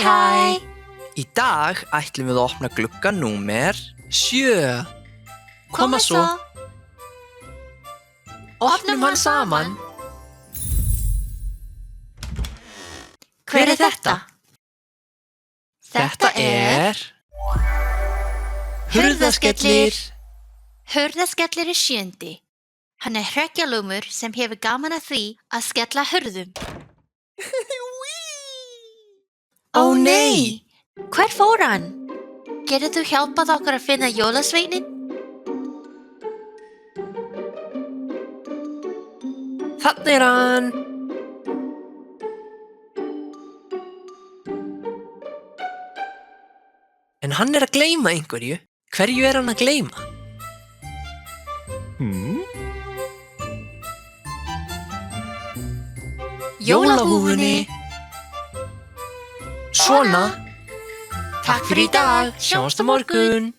Hæ! Í dag ætlum við að opna glugga númer 7. Koma svo. Opnum hann saman. Hver er þetta? Þetta er Hurðaskellir. Hurðaskellir er 7. Hann er hrekkjalúmur sem hefur gaman af því að skella hurðum. Ó nei! Hver fór hann? Getur þú hjálpað okkur að finna jólasveinin? Þarna er hann. En hann er að gleyma einhverju. Hverju er hann að gleyma? Jólahúfunni. Svona. Takk fyrir í dag. Sjáumst á morgun.